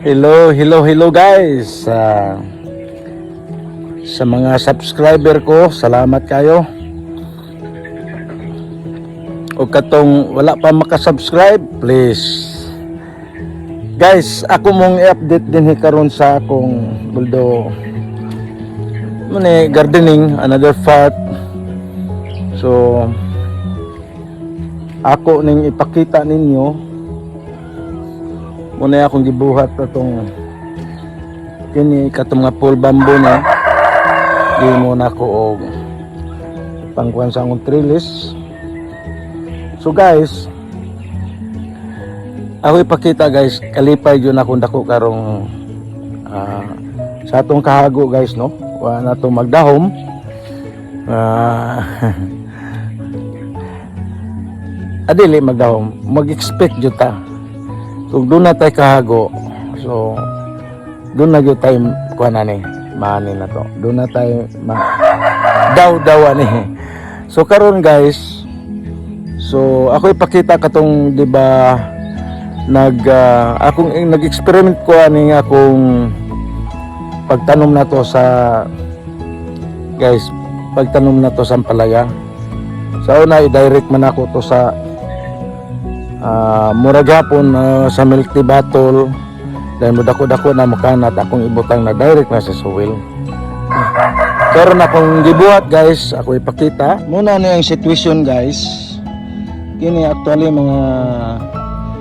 Hello guys. Sa mga subscriber ko, salamat kayo. O katong wala pa makasubscribe, please. Guys, ako mong i-update din karon sa akong buldo gardening, another part. So ako ning ipakita ninyo muna akong gibuhat atong kini katong nga full bamboo na di mo na ko og pangkuan sa akong trellis. So guys, ako ipakita guys, kalipay yun akong dako karong sa atong kahago guys, no, wala na itong magdahom. Adili magdahom, mag-expect yun ta. So doon na tayo kahago, so doon na yun tayo kuha na ni mani na to, doon na tayo daw-dawa ni. So karon guys, so ako ipakita katong diba akong nag-experiment ko ani akong pagtanom na to sa guys, pagtanom na to sa ampalaya. So una i-direct man ako to sa murag hapon sa milk tea bottle, dahil mudako-dako na makanat akong ibutang na direct na sa soil. Karon akong gibuhat guys, ako ipakita muna na yung situation guys. Kini actually mga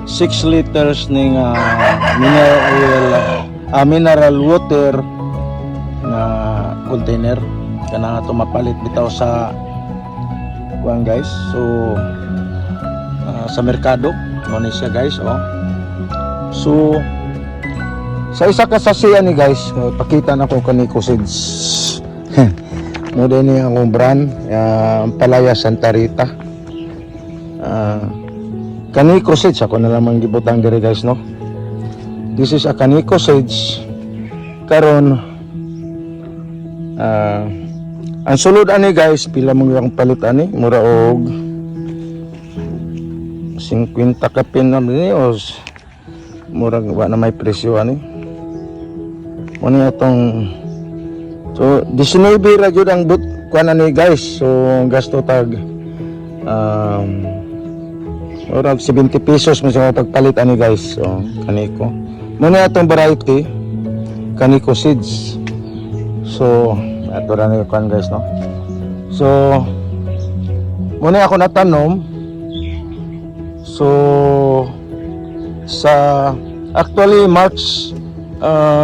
6 liters ning mineral water na container kana nga to mapalit bitaw sa kuan guys. So sa merkado mo ni siya guys, oh. So sa isa ka sasiyan ni guys, pakita na ko Kaniko Seeds. Mo din ni akong brand, Ampalaya Santa Rita. Kaniko Seeds ako na lamang gibutang diri guys, no. This is a Kaniko Seeds. Karon ang sulod ani guys, pila mo yung palit ani, mura og 50 kapin na ni os murag wa na may presyo ani. Muna atong so 19 ra gyud ang but kuan ani guys. So gasto tag murag 70 pesos mo sa pagpalit ani guys. So kaniko muna atong variety Kaniko Seeds. So ato ra ni kuan guys, no. So muna ako natanom. So sa actually March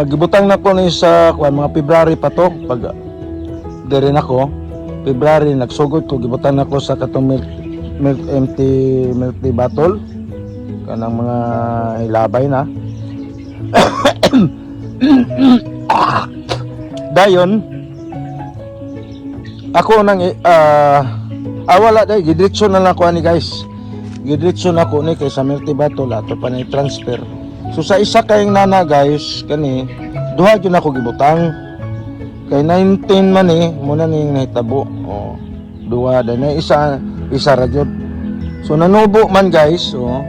gibutang na ko ni sa mga February pa to, pag diri nako February nagsugod ko, gibutang na ko sa katong empty milk tea bottle kanang mga ilabay na. Dayon ako nang wala dai gidiretso na lang ko ani guys. Gidiretso na ko ni kay sa milk tea bottle ato pa ni transfer. So sa isa kayong nana guys, kani duha gyud ako gibutang. Kay 19 man muna ni nahitabo. Oh, duha da na isa ra gyud. So nanubo man guys, oh.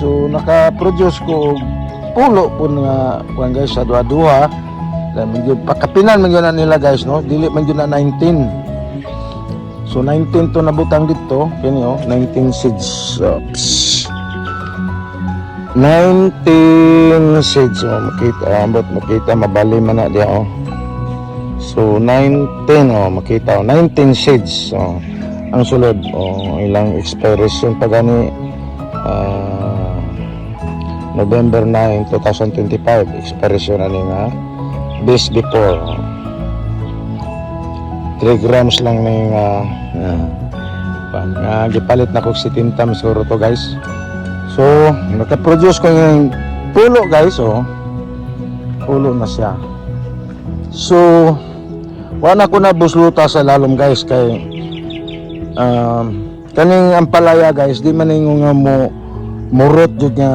So naka-produce ko pulo pun nga kuan guys sa duha-duha. Dan gyud pakapinan man gyud na nila guys, no. Dili man gyud na 19. So 19 to nabutang dito, kini oh, 19 seeds. 19 seeds, oh, makita mabali man na diya, oh. So 19, oh, makita, oh, 19 seeds, oh. Ang sulod, oh, ilang expiration pa gani, November 9, 2025, expiration na nga days before, oh. 3 grams lang ning gipalit na ko si tintam siguro to guys. So naka-produce ko yung pulo guys, oh. Pulo na siya. So wala ko na busluta sa lalom guys kay kaning ampalaya guys, di man nga mo root jud nga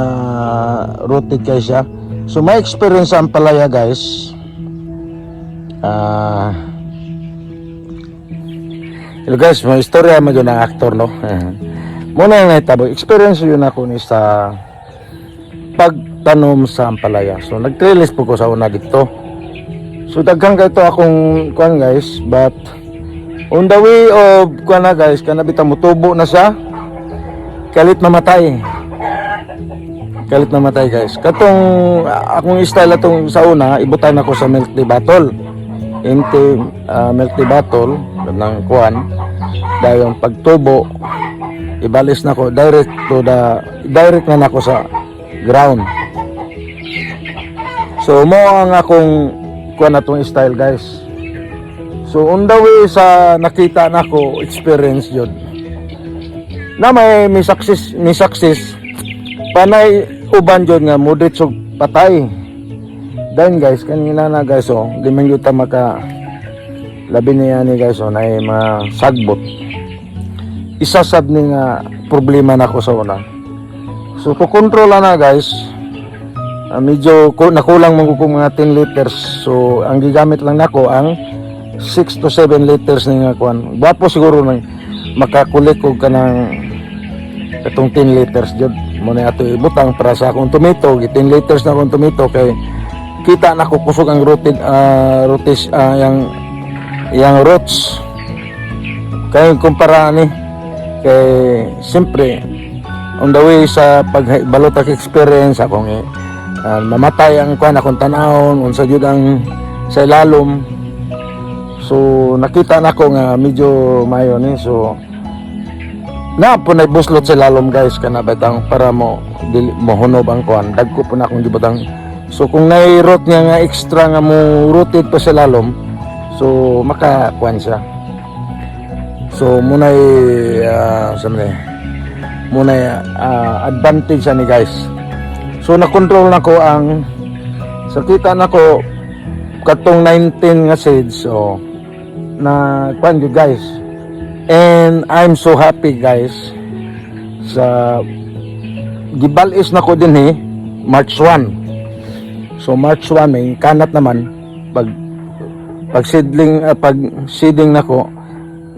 rooted kay siya. So may experience sa ampalaya guys. Hello guys, may istorya mo yun ang actor, no. Muna yung nahitabo, experience yun ako ni sa tanom sa ampalaya. So nag-trellis po ko sa una dito. So daghang kay to akong kuan guys, but on the way of kuan na guys, kanabita mo tubo na siya. Kalit mamatay. Kalit mamatay guys. Katong akong style atong sa una, ibutan ako sa milk tea bottle. Empty milk tea bottle ng kuan. Dahil yung pagtubo, ibalis na ko direct na nako sa ground. So mo ang akong kuan atong style guys. So on the way sa nakita nako experience yun. Na may success panay uban jud nga moderate og patay. Then guys kanina na guys di man gyud ta maka labi niya ni guys nay masagbot. Isa sad ni nga problema nako sa una. So to control na guys. Medyo nakulang man ko mga 10 liters. So ang gigamit lang nako ang 6 to 7 liters ni nga kuan. Gwapo siguro nang makakulik og kanang itong 10 liters jud mo na ato ibutang para sa akong tomato. 10 liters na akong tomato kay kita na ko kusog ang yang roots kay kumpara ni kay siyempre on the way sa pagbalot ak experience akong mamatay ang kuan akong tan-awon unsa jud ang sa ilalom. So nakita na ko nga medyo mayo ni so na po na buslot sa lalom guys kana batang para mo hunob ang kuan dagko po na akong gibutang. So kung nai-root niya nga extra nga mo rooted pa sa lalom so maka kuan siya. So munay advantage ani guys. So na-control na ko ang sakita na ko katong 19 nga seeds so na kuan jud guys. And I'm so happy guys sa gibalis na ko din March 1. So March 1 may kanat naman pag seedling nako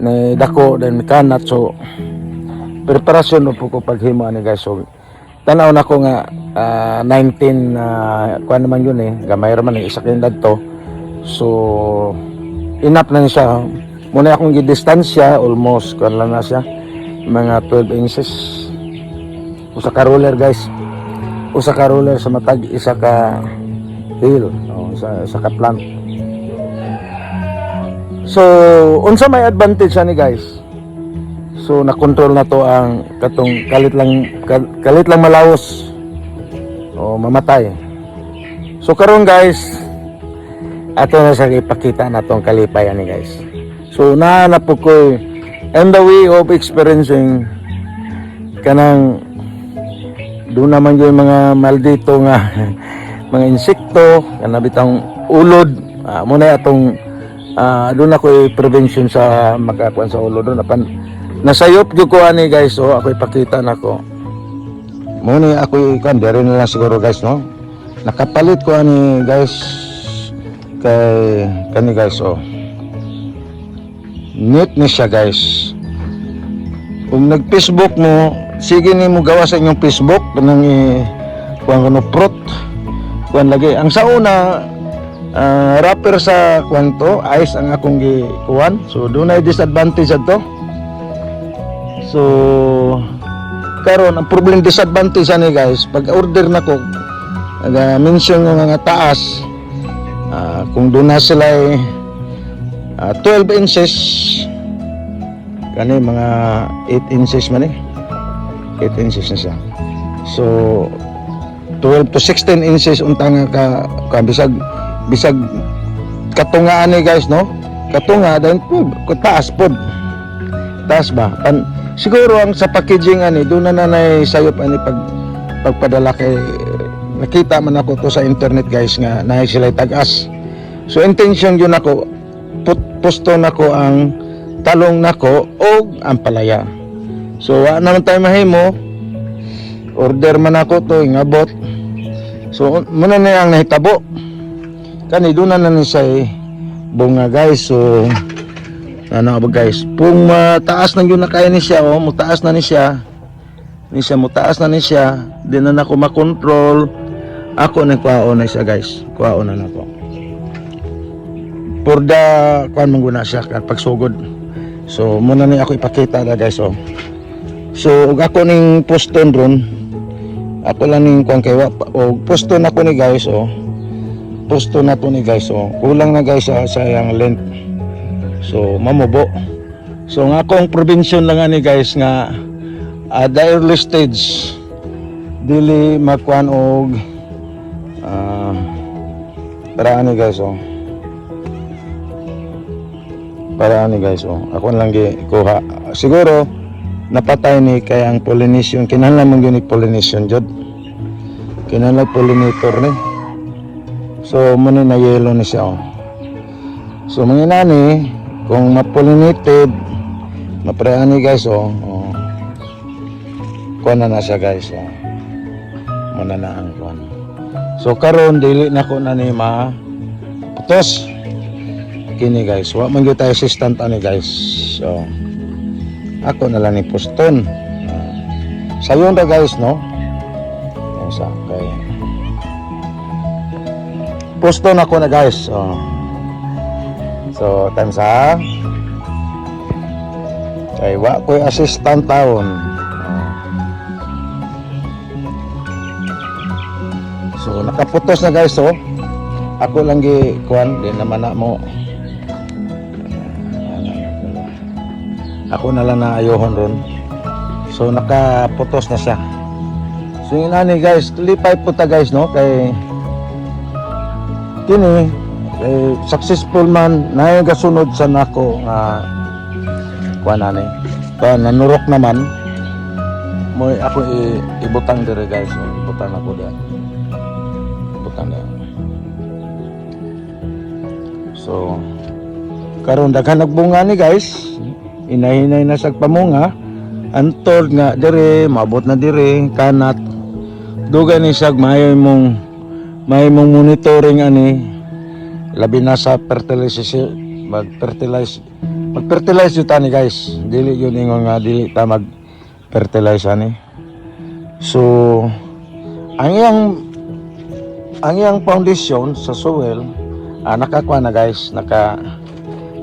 na dako then may kanat so preparasyon po ko paghimo ani guys. So tanaw nako nga 19 kuan naman yun gamay ra man isa kay dadto. So enough na ni siya. Muna akong gidistansya almost kuan lang na siya mga 12 inches. Usa ka roller guys. Usa ka roller sa matag isa ka hill sa ka plant. So unsa may advantage ani guys. So na-control na to ang katong kalit lang malawos o mamatay. So karon guys ato na sa ipakita na tong kalipay ani guys. So nahanap po ko and the way of experiencing kanang doon naman yung mga maldito nga mga insekto kanabitang ulod muna atong doon ako prevention sa makakuan sa ulod doon nasayop jud ko ani guys. So ako ipakita nako muna ako kan dere na lang siguro guys no nakapalit ko ani guys kay kani guys neat na siya guys. Kung nag-Facebook mo, sige ni mo gawa sa inyong Facebook kanang kuan kuno fruit kuan lagi. Ang sa una wrapper sa kuan to ice ang akong gikuan. So doon ay disadvantage adto. So karon ang problem disadvantage ani guys pag order nako mention nga nga taas kung doon na sila 12 inches kani mga 8 inches man 8 inches na siya. So 12 to 16 inches untang ka bisag katunga ani guys no katunga dan taas pod taas ba siguro ang sa packaging ani doon na nanay sayop ani pagpadala kay nakita man ako to sa internet guys nga naay sila tag-as. So intention yun ako pusto nako ang talong nako og ampalaya. So naman tayo mahimo order man ako to ingabot. So muna na ang nahitabo kani doon na ni siya bunga guys. So ano ba guys kung mataas na yun na kaya ni siya mutaas na ni siya mutaas na ni siya din na ako makontrol ako nagkuhaon na siya guys, kuhaon na nako. For the kuan mangguna siya kan pagsugod. So muna ni ako ipakita na guys oh. So ug ako ning poston ron. Ako lang ning kuan kay og poston ako ni guys oh. Poston na to ni guys oh. Kulang na guys sa sayang length. So mamubo. So nga akong prevention lang ani guys nga the early stage dili magkuan og para ani guys oh. Para ani guys oh. Ako lang gi kuha. Siguro napatay ni kay ang pollination kinahanglan mong gini pollination jud. Kinahanglan pollinator ni. So muna na yellow ni siya oh. So mga nani kung ma-pollinated mapreani guys oh. Oh. Kuha na siya guys oh. Muna na ang kuha. So karon dili na ko na ni putos. Kini guys, wa man gyud tayo assistant ani guys. So ako na lang ni poston. Sayon ra guys no. Sa kay poston ako na guys. So time sa kay wa ko assistant taon. So nakaputos na guys oh. Ako lang gi kuan din naman na mo. Ako na lang na ayohon ron. So nakaputos na siya. So yun ani guys, lipay po ta guys no kay kini kay successful man na gasunod sa nako nga kuan ani. Pa nanurok naman mo ako ibutang dire guys, ibutang ako diyan. Ibutang diyan. So karon daghan nagbunga ni guys. Inahinay na sa pamunga antod nga dire maabot na dire kanat dugay ni siya may mong monitoring ani labi na sa fertilization mag-fertilize yun tani guys dili yun ingon nga dili ta mag-fertilize ani. So ang iyang foundation sa soil nakakuha na guys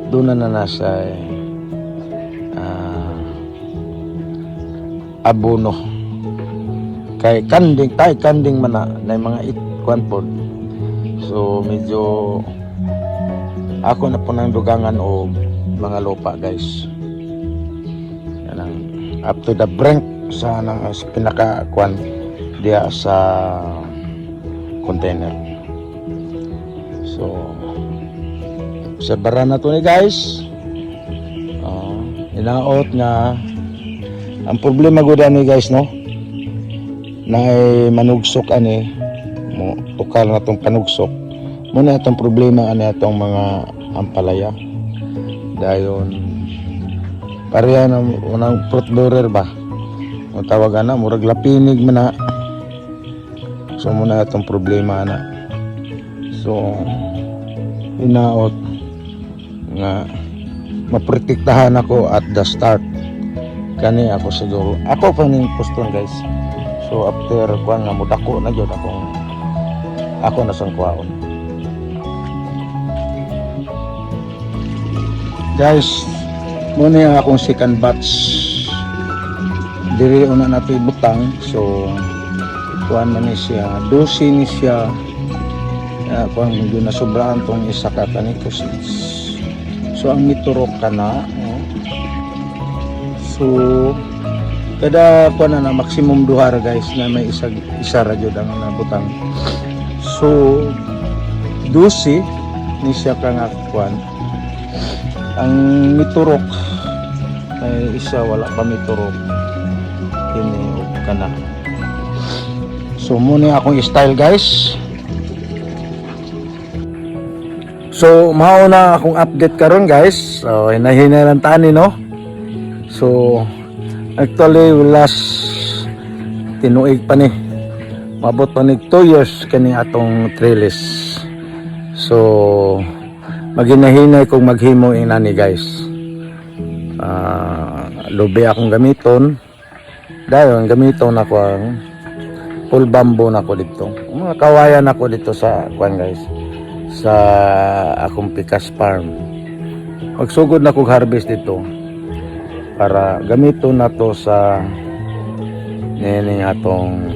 duna na siya abono kay kanding man na mga kuan pod. So medyo ako na po nang dugangan o mga lupa guys. Yan ang up to the brink sa pinaka kuan diya sa container. So sa barana to ni guys. Inaot nga ang problema gud ani guys no na manugsok ani mo tukal na tong panugsok mo na itong problema ani atong mga ampalaya dayon pareha na unang fruit bearer ba mo tawagan na murag lapinig man na. So mo na itong problema na. So inaot nga maprotektahan ako at the start kani ako siguro ako pa ning poston guys. So after kuan nga mudako na jud ako na sang kuhaon guys. Muna yung akong second batch diri una nato ibutang. So kuan man ni siya 12 ni siya kuan medyo na sobraan tong isa ka kani ko. So ang miturok kana so kada kuan na maximum duha ra guys na may isa ra jud ang nabutang. So 12 ni siya ka nga kuan ang miturok ay isa wala pa miturok kini kana. So muna akong style guys. So mao na akong update karon guys. So hinahinay lang tani no. So actually last tinuig pa ni mabot pa ni 2 years kani atong trellis. So maginahinay kung maghimo inani guys. Lubi akong gamiton dayon gamiton ako ang full bamboo na ko dito. Mga kawayan ako dito sa kuan guys. Sa akong Pikas Farm. Magsugod na kog harvest dito para gamiton na to sa nini atong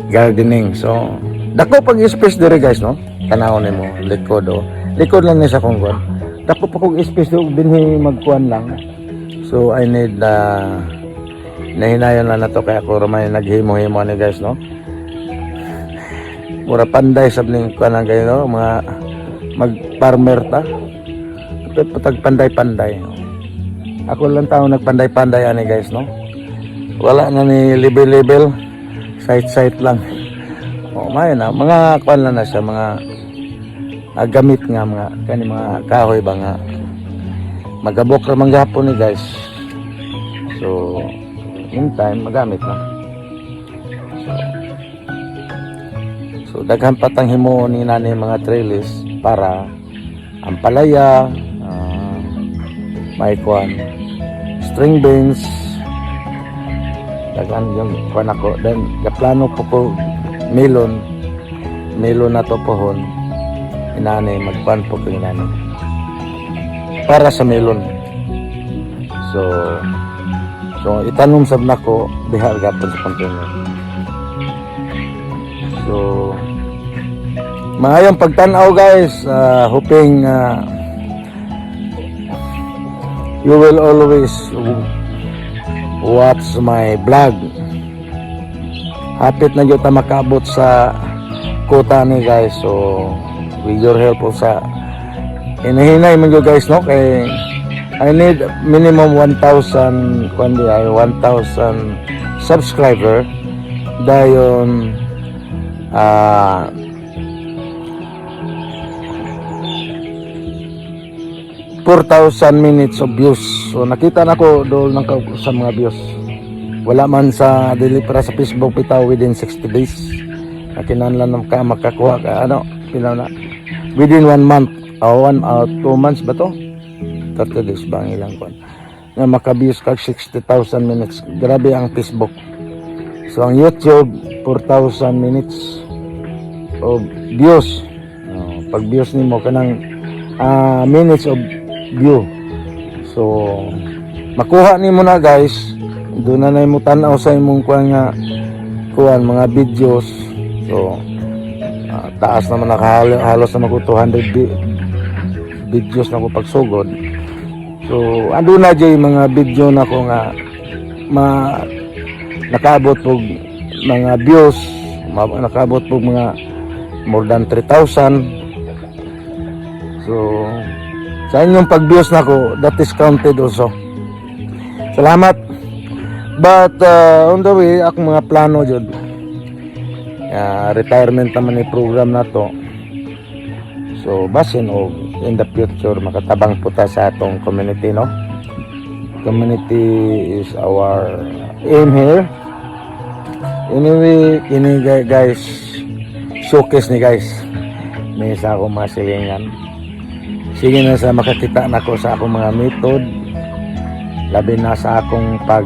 gardening. So dako pag space dire guys no. Tanawon nimo likod oh. Likod lang ni sa kong kuan. Dako pa kog space do dinhi magkuan lang. So I need nahinayon na to kaya ako ramay naghimo-himo ni guys no. Mura panday sab ning kuan kayo no mga mag-farmer ta. Patag panday-panday. Ako lang tao nagpanday-panday ani guys no. Wala na ni level-level. Site-site lang. Oh, may na mga kuan lang na siya mga gamit nga mga kani mga kahoy ba nga magabok ra man gahapon ni guys. So in time magamit na. So daghan patang himo ni nani mga trellis para ang palaya, may kuan string beans, daghan yung kuan ako. Then gaplano po ko melon na to pohon inani magpan po ko inani para sa melon. So itanong sab nako bihar gapon sa container. So maayong pagtan-aw guys, hoping you will always watch my vlog. Hapit na gyud ta makaabot sa kota ni guys. So with your help sa hinahinay man gyud guys no kay I need minimum 1,000 kundi ay 1,000 subscriber dayon 4,000 minutes of views. So nakita na ko doon ng sa mga views. Wala man sa dili para sa Facebook bitaw within 60 days. Nakinahanglan na makakuha ka ano pila na within 1 month o 2 months ba to? 30 days ba ang ilang kon nga maka-views kag 60,000 minutes. Grabe ang Facebook. So ang YouTube 4,000 minutes of views. Pag views nimo kanang minutes of view. So makuha nimo na guys. Doon na mo tan-aw sa imong kuan nga kuan mga videos. So taas naman halos na ko 200 videos na ko pagsugod. So ando na jay mga video na ko nga nakaabot og mga views, nakaabot og mga more than 3,000. So sa inyong pag-views na ko, that is counted also. Salamat. But on the way akong mga plano jud retirement naman ni program na to. So basin og in the future makatabang puta sa atong community no. Community is our aim here. Anyway, kini guys showcase ni guys. May isa akong mga silingan. Sige na sa makakita na ko sa akong mga method. Labi na sa akong pag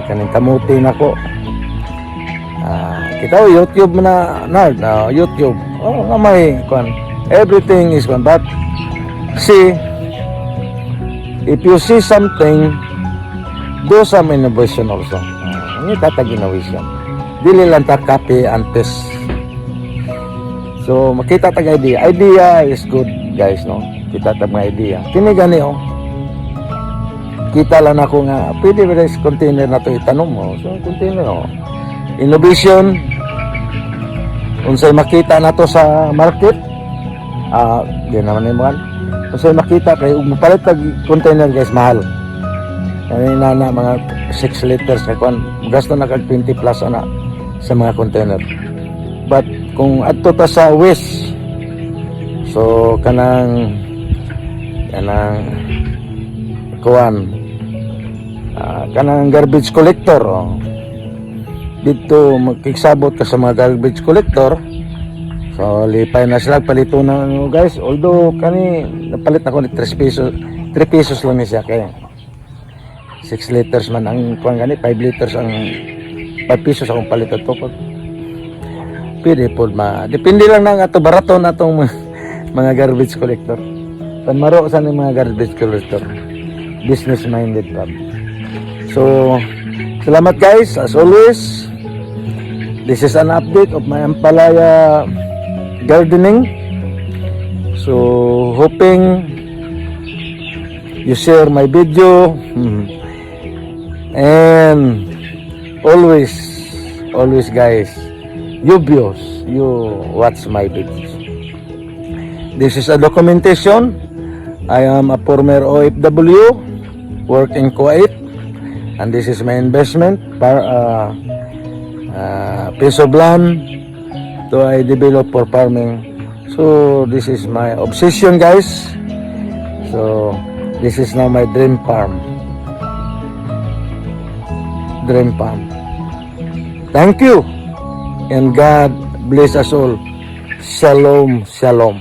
kaning kamuti na ko. Kita YouTube na YouTube. Oh, na may kuan. Everything is one, but see, if you see something, do some innovation also. Ini tatag innovation. Dili lang ta copy and paste. So makita tag idea. Idea is good, guys, no. Kita tag mga idea. Kini gani oh. Kita lang ako nga pwede ba sa container na to itanong mo. So container oh. Innovation. Unsay makita na to sa market. Di naman yung mga kasi makita kay mapalit tag container guys mahal. Kanina na mga 6 liters na kwan gasto na kag 20 plus ana sa mga container. But kung adto ta sa waste, so kanang kuan kanang garbage collector dito magkiksabot ka sa mga garbage collector. So lipay na sila palito na guys. Although kani napalit ako ni 3 pesos lang ni siya kay 6 liters man ang kuan gani 5 liters ang 5 pesos akong palitan to. Pwede po depende lang na ato barato na itong mga garbage collector. Panmaro sa ng mga garbage collector. Business minded pa. So, salamat guys, as always. This is an update of my Ampalaya gardening. So, hoping you share my video. And always guys, you viewers, you watch my videos. This is a documentation. I am a former OFW, work in Kuwait, and this is my investment, piece of land to I develop for farming. So this is my obsession guys. So this is now my dream farm. Thank you, and God bless us all. Shalom, shalom.